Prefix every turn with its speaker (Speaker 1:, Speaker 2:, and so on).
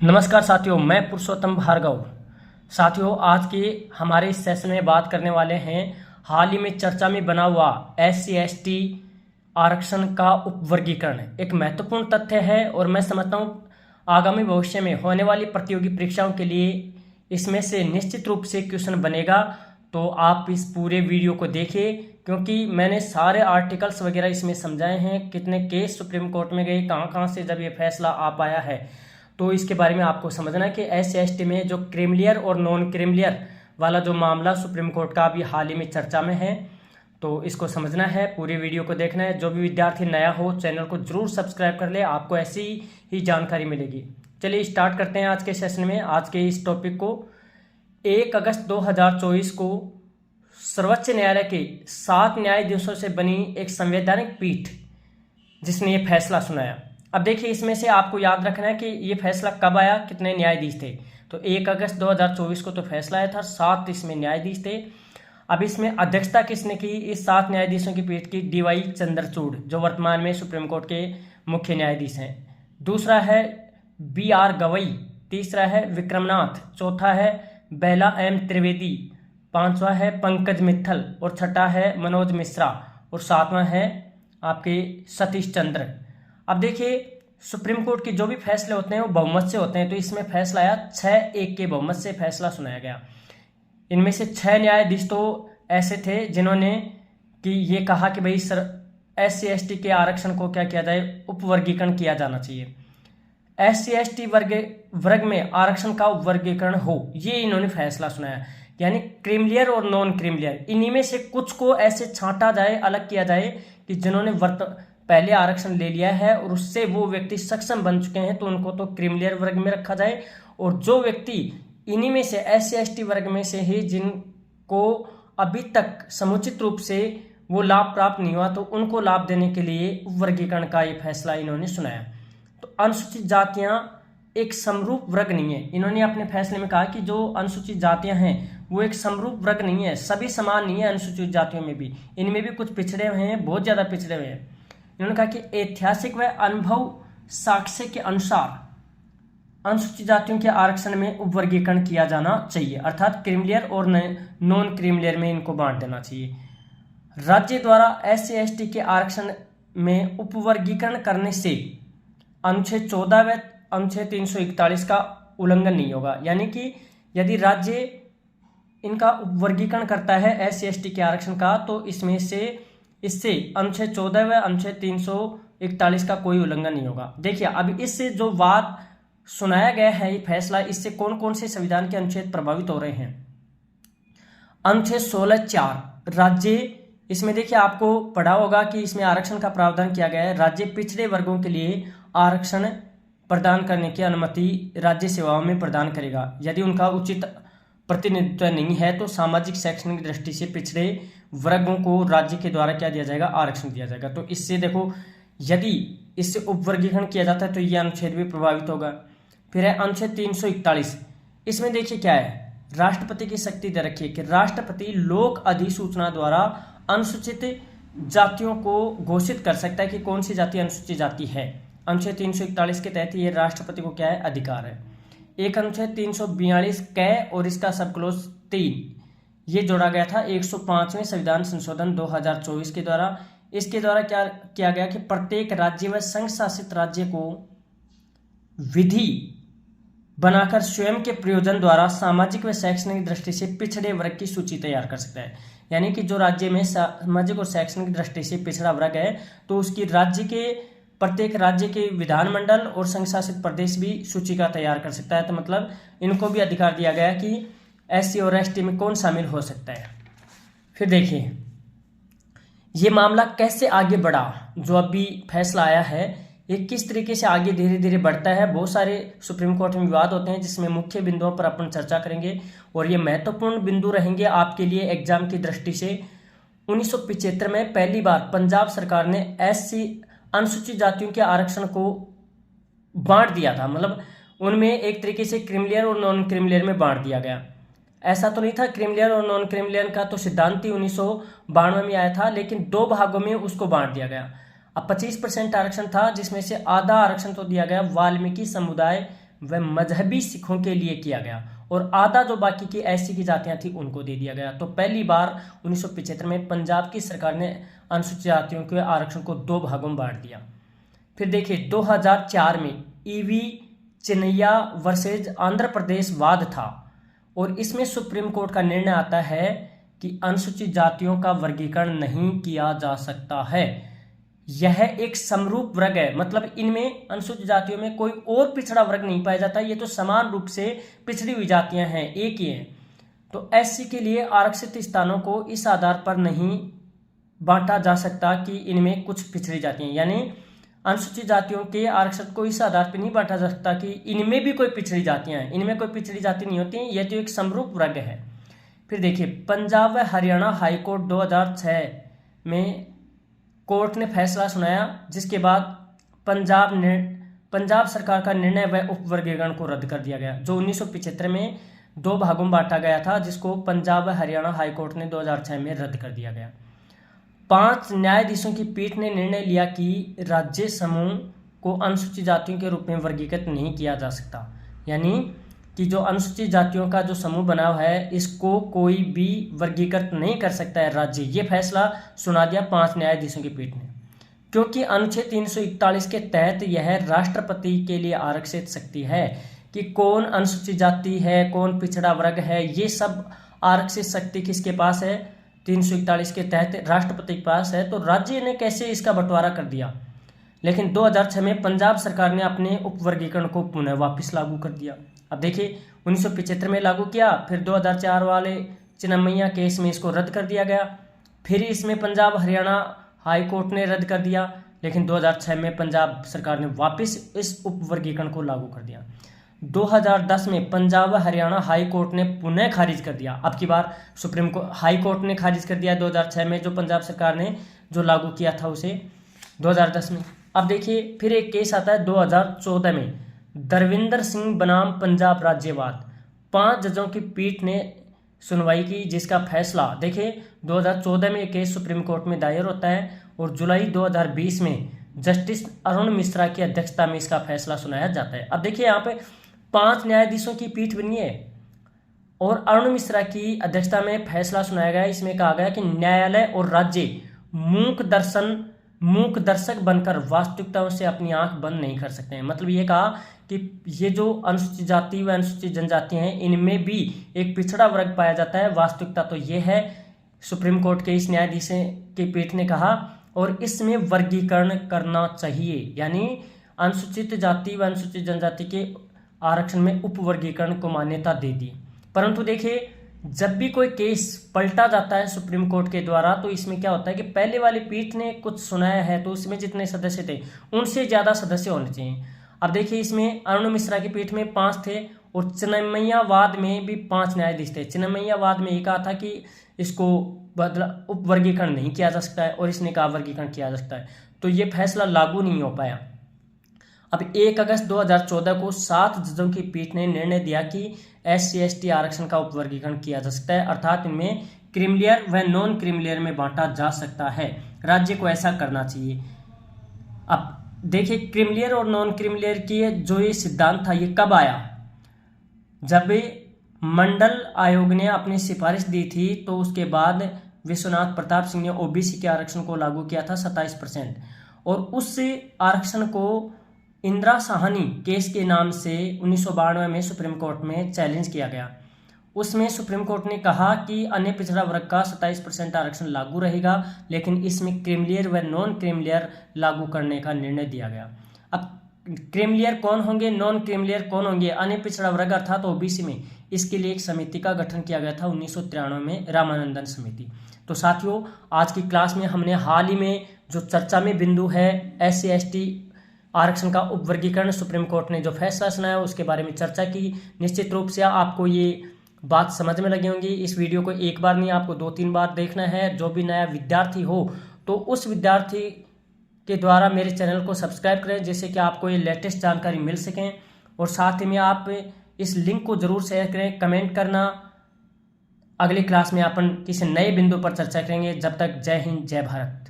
Speaker 1: नमस्कार साथियों, मैं पुरुषोत्तम भार्गव। साथियों, आज के हमारे इस सेशन में बात करने वाले हैं हाल ही में चर्चा में बना हुआ SC/ST आरक्षण का उपवर्गीकरण। एक महत्वपूर्ण तथ्य है और मैं समझता हूँ आगामी भविष्य में होने वाली प्रतियोगी परीक्षाओं के लिए इसमें से निश्चित रूप से क्वेश्चन बनेगा। तो आप इस पूरे वीडियो को देखिए, क्योंकि मैंने सारे आर्टिकल्स वगैरह इसमें समझाए हैं, कितने केस सुप्रीम कोर्ट में गए, कहाँ कहाँ से जब ये फैसला आ पाया है। तो इसके बारे में आपको समझना है कि SC/ST में जो क्रीमिलियर और नॉन क्रीमिलियर वाला जो मामला सुप्रीम कोर्ट का अभी हाल ही में चर्चा में है, तो इसको समझना है, पूरी वीडियो को देखना है। जो भी विद्यार्थी नया हो चैनल को जरूर सब्सक्राइब कर ले, आपको ऐसी ही जानकारी मिलेगी। चलिए स्टार्ट करते हैं आज के सेशन में। आज के इस टॉपिक को 1 अगस्त 2024 को सर्वोच्च न्यायालय के 7 न्यायाधीशों से बनी एक संवैधानिक पीठ जिसने ये फैसला सुनाया। अब देखिए, इसमें से आपको याद रखना है कि ये फैसला कब आया, कितने न्यायाधीश थे। तो 1 अगस्त 2024 को तो फैसला आया था, 7 इसमें न्यायाधीश थे। अब इसमें अध्यक्षता किसने की इस 7 न्यायाधीशों की पीठ की? DY चंद्रचूड़, जो वर्तमान में सुप्रीम कोर्ट के मुख्य न्यायाधीश हैं। दूसरा है BR गवई, तीसरा है विक्रमनाथ, चौथा है बेला M त्रिवेदी, पांचवा है पंकज मित्तल और छठा है मनोज मिश्रा और सातवां है आपके सतीश चंद्र। अब देखिए, सुप्रीम कोर्ट के जो भी फैसले होते हैं वो बहुमत से होते हैं। तो इसमें फैसला आया 6-1 के बहुमत से फैसला सुनाया गया। इनमें से 6 न्यायाधीश तो ऐसे थे जिन्होंने कि ये कहा कि भाई SC/ST के आरक्षण को क्या किया जाए, उपवर्गीकरण किया जाना चाहिए। SC/ST वर्ग में आरक्षण का उपवर्गीकरण हो, ये इन्होंने फैसला सुनाया। यानी क्रीमिलियर और नॉन क्रीमिलियर, इन्हीं में से कुछ को ऐसे छांटा जाए, अलग किया जाए कि जिन्होंने पहले आरक्षण ले लिया है और उससे वो व्यक्ति सक्षम बन चुके हैं, तो उनको तो क्रीमिलियर वर्ग में रखा जाए। और जो व्यक्ति इन्हीं में से SC/ST वर्ग में से ही जिनको अभी तक समुचित रूप से वो लाभ प्राप्त नहीं हुआ, तो उनको लाभ देने के लिए वर्गीकरण का ये फैसला इन्होंने सुनाया। तो अनुसूचित जातियां एक समरूप वर्ग नहीं है। इन्होंने अपने फैसले में कहा कि जो अनुसूचित जातियां हैं वो एक समरूप वर्ग नहीं है, सभी समान नहीं है। अनुसूचित जातियों में भी, इनमें भी कुछ पिछड़े हुए हैं, बहुत ज्यादा पिछड़े हुए हैं। इन्होंने कहा कि ऐतिहासिक व अनुभव साक्ष्य के अनुसार अनुसूचित जातियों के आरक्षण में उपवर्गीकरण किया जाना चाहिए, अर्थात क्रीमिलियर और नॉन क्रीमिलियर में इनको बांट देना चाहिए। राज्य द्वारा SC/ST के आरक्षण में उपवर्गीकरण करने से अनुच्छेद 14 व अनुच्छेद 341 का उल्लंघन नहीं होगा। यानी कि यदि राज्य इनका उपवर्गीकरण करता है SC/ST के आरक्षण का, तो इससे अनुच्छेद 14 व अनुच्छेद 341 का कोई उल्लंघन नहीं होगा। देखिए, अब इससे जो वाद सुनाया गया है, ये फैसला, इससे कौन कौन से संविधान के अनुच्छेद प्रभावित हो रहे हैं? अनुच्छेद 16(4) राज्य, इसमें देखिए आपको पढ़ा होगा कि इसमें आरक्षण का प्रावधान किया गया है। राज्य पिछड़े वर्गों के लिए आरक्षण प्रदान करने की अनुमति राज्य सेवाओं में प्रदान करेगा। यदि उनका उचित प्रतिनिधित्व नहीं है तो सामाजिक शैक्षणिक दृष्टि से पिछड़े वर्गों को राज्य के द्वारा क्या दिया जाएगा? आरक्षण दिया जाएगा। तो इससे देखो, यदि इससे उपवर्गीकरण किया जाता है तो यह अनुच्छेद भी प्रभावित होगा। फिर है अनुच्छेद 341। इसमें देखिए क्या है, राष्ट्रपति की शक्ति दे रखी है कि राष्ट्रपति लोक अधिसूचना द्वारा अनुसूचित जातियों को घोषित कर सकता है कि कौन सी जाति अनुसूचित जाति है। अनुच्छेद 341 के तहत ये राष्ट्रपति को क्या है? अधिकार है। एक अनुच्छेद 342 क और इसका सब क्लोज 3 ये जोड़ा गया था 105वें संविधान संशोधन 2024 के द्वारा। इसके द्वारा क्या किया गया कि प्रत्येक राज्य व संघ शासित राज्य को विधि बनाकर स्वयं के प्रयोजन द्वारा सामाजिक व शैक्षणिक दृष्टि से पिछड़े वर्ग की सूची तैयार कर सकता है। यानी कि जो राज्य में सामाजिक और शैक्षणिक दृष्टि से पिछड़ा वर्ग है, तो उसकी प्रत्येक राज्य के विधानमंडल और संघ शासित प्रदेश भी सूची का तैयार कर सकता है। तो मतलब इनको भी अधिकार दिया गया कि SC और ST में कौन शामिल हो सकता है। फिर देखिए, ये मामला कैसे आगे बढ़ा, जो अभी फैसला आया है, ये किस तरीके से आगे धीरे धीरे बढ़ता है। बहुत सारे सुप्रीम कोर्ट में विवाद होते हैं, जिसमें मुख्य बिंदुओं पर अपन चर्चा करेंगे और ये महत्वपूर्ण बिंदु रहेंगे आपके लिए एग्जाम की दृष्टि से। 1975 में पहली बार पंजाब सरकार ने SC अनुसूचित जातियों के आरक्षण को बांट दिया था। मतलब उनमें एक तरीके से क्रीमिलियर और नॉन क्रीमिलियर में बांट दिया गया। ऐसा तो नहीं था, क्रीमिलियर और नॉन क्रीमिलियर का तो सिद्धांत ही 1992 में आया था, लेकिन 2 भागों में उसको बांट दिया गया। अब 25% आरक्षण था, जिसमें से आधा आरक्षण तो दिया गया वाल्मीकि समुदाय वह मजहबी सिखों के लिए किया गया और आधा जो बाकी की एससी की जातियां थी उनको दे दिया गया। तो पहली बार 1975 में पंजाब की सरकार ने अनुसूचित जातियों के आरक्षण को 2 भागों में बांट दिया। फिर देखिए 2004 में ईवी चिन्नैया वर्सेज आंध्र प्रदेश वाद था और इसमें सुप्रीम कोर्ट का निर्णय आता है कि अनुसूचित जातियों का वर्गीकरण नहीं किया जा सकता है। यह एक समरूप वर्ग है, मतलब इनमें अनुसूचित जातियों में कोई और पिछड़ा वर्ग नहीं पाया जाता, ये तो समान रूप से पिछड़ी हुई जातियां हैं, एक ही हैं। तो एससी के लिए आरक्षित स्थानों को इस आधार पर नहीं बांटा जा सकता कि इनमें कुछ पिछड़ी जातियां, यानी अनुसूचित जातियों के आरक्षण को इस आधार पर नहीं बांटा जा सकता कि इनमें भी कोई पिछड़ी जातियां हैं, इनमें कोई पिछड़ी जाति नहीं होती, यह तो एक समरूप वर्ग है। फिर देखिए पंजाब व हरियाणा हाईकोर्ट 2006 में कोर्ट ने फैसला सुनाया, जिसके बाद पंजाब सरकार का निर्णय व उपवर्गीकरण को रद्द कर दिया गया, जो 1975 में 2 भागों में बांटा गया था, जिसको पंजाब व हरियाणा हाईकोर्ट ने 2006 में रद्द कर दिया गया। 5 न्यायाधीशों की पीठ ने निर्णय लिया कि राज्य समूह को अनुसूचित जातियों के रूप में वर्गीकृत नहीं किया जा सकता, यानी कि जो अनुसूचित जातियों का जो समूह बना हुआ है इसको कोई भी वर्गीकृत नहीं कर सकता है राज्य। ये फैसला सुना दिया 5 न्यायाधीशों की पीठ ने, क्योंकि अनुच्छेद 341 के तहत यह राष्ट्रपति के लिए आरक्षित शक्ति है कि कौन अनुसूचित जाति है, कौन पिछड़ा वर्ग है, ये सब आरक्षित शक्ति किसके पास है, 341 के तहत राष्ट्रपति के पास है। तो राज्य ने कैसे इसका बंटवारा कर दिया। लेकिन 2006 में पंजाब सरकार ने अपने उपवर्गीकरण को पुनः वापस लागू कर दिया। अब देखिए 1975 में लागू किया, फिर 2004 वाले चिन्नैया केस में इसको रद्द कर दिया गया, फिर इसमें पंजाब हरियाणा हाई कोर्ट ने रद्द कर दिया, लेकिन 2006 में पंजाब सरकार ने वापस इस उपवर्गीकरण को लागू कर दिया। 2010 में पंजाब हरियाणा हाई कोर्ट ने पुनः खारिज कर दिया। अब की बार सुप्रीम कोर्ट हाई कोर्ट ने खारिज कर दिया 2006 में, जो पंजाब सरकार ने जो लागू किया था उसे 2010 में। अब देखिए फिर एक केस आता है 2014 में, दरविंदर सिंह बनाम पंजाब राज्यवाद। 5 जजों की पीठ ने सुनवाई की, जिसका फैसला देखिए 2014 में एक केस सुप्रीम कोर्ट में दायर होता है और जुलाई 2020 में जस्टिस अरुण मिश्रा की अध्यक्षता में इसका फैसला सुनाया जाता है। अब देखिए यहाँ पे 5 न्यायाधीशों की पीठ बनी है और अरुण मिश्रा की अध्यक्षता में फैसला सुनाया गया। इसमें कहा गया कि न्यायालय और राज्य मूक दर्शक बनकर वास्तविकताओं से अपनी आंख बंद नहीं कर सकते हैं। मतलब ये कहा कि ये जो अनुसूचित जाति व अनुसूचित जनजाति हैं इनमें भी एक पिछड़ा वर्ग पाया जाता है, वास्तविकता तो ये है, सुप्रीम कोर्ट के इस न्यायाधीश की पीठ ने कहा, और इसमें वर्गीकरण करना चाहिए, यानी अनुसूचित जाति व अनुसूचित जनजाति के आरक्षण में उपवर्गीकरण को मान्यता दे दी। परंतु देखिए जब भी कोई केस पलटा जाता है सुप्रीम कोर्ट के द्वारा, तो इसमें क्या होता है कि पहले वाली पीठ ने कुछ सुनाया है तो उसमें जितने सदस्य थे उनसे ज़्यादा सदस्य होने चाहिए। अब देखिए इसमें अरुण मिश्रा की पीठ में 5 थे और चिन्नैया वाद में भी 5 न्यायाधीश थे। चिन्नैया वाद में ये कहा था कि इसको उपवर्गीकरण नहीं किया जा सकता है और इसने कहा वर्गीकरण किया जा सकता है, तो ये फैसला लागू नहीं हो पाया। अब 1 अगस्त 2014 को 7 जजों की पीठ ने निर्णय दिया कि SC/ST आरक्षण का उपवर्गीकरण किया जा सकता है, अर्थात इनमें क्रीमिलियर व नॉन क्रीमिलियर में बांटा जा सकता है। राज्य को ऐसा करना चाहिए। अब देखिए क्रीमिलियर और नॉन क्रीमिलियर की जो ये सिद्धांत था ये कब आया, जब मंडल आयोग ने अपनी सिफारिश दी थी तो उसके बाद विश्वनाथ प्रताप सिंह ने OBC के आरक्षण को लागू किया था 27%, और उस आरक्षण को इंदिरा साहनी केस के नाम से 1992 में सुप्रीम कोर्ट में चैलेंज किया गया। उसमें सुप्रीम कोर्ट ने कहा कि अन्य पिछड़ा वर्ग का 27% आरक्षण लागू रहेगा, लेकिन इसमें क्रीमिलियर व नॉन क्रीमिलियर लागू करने का निर्णय दिया गया। अब क्रीमिलियर कौन होंगे, नॉन क्रीमिलियर कौन होंगे, अन्य पिछड़ा वर्ग अर्थात OBC में, इसके लिए एक समिति का गठन किया गया था 1993 में, रामानंदन समिति। तो साथियों आज की क्लास में हमने हाल ही में जो चर्चा में बिंदु है SC/ST आरक्षण का उपवर्गीकरण सुप्रीम कोर्ट ने जो फैसला सुनाया उसके बारे में चर्चा की। निश्चित रूप से आपको ये बात समझ में लगी होंगी। इस वीडियो को एक बार नहीं आपको 2-3 बार देखना है। जो भी नया विद्यार्थी हो तो उस विद्यार्थी के द्वारा मेरे चैनल को सब्सक्राइब करें, जिससे कि आपको ये लेटेस्ट जानकारी मिल सकें, और साथ ही में आप इस लिंक को जरूर शेयर करें, कमेंट करना। अगली क्लास में अपन किसी नए बिंदु पर चर्चा करेंगे। जब तक जय हिंद जय भारत।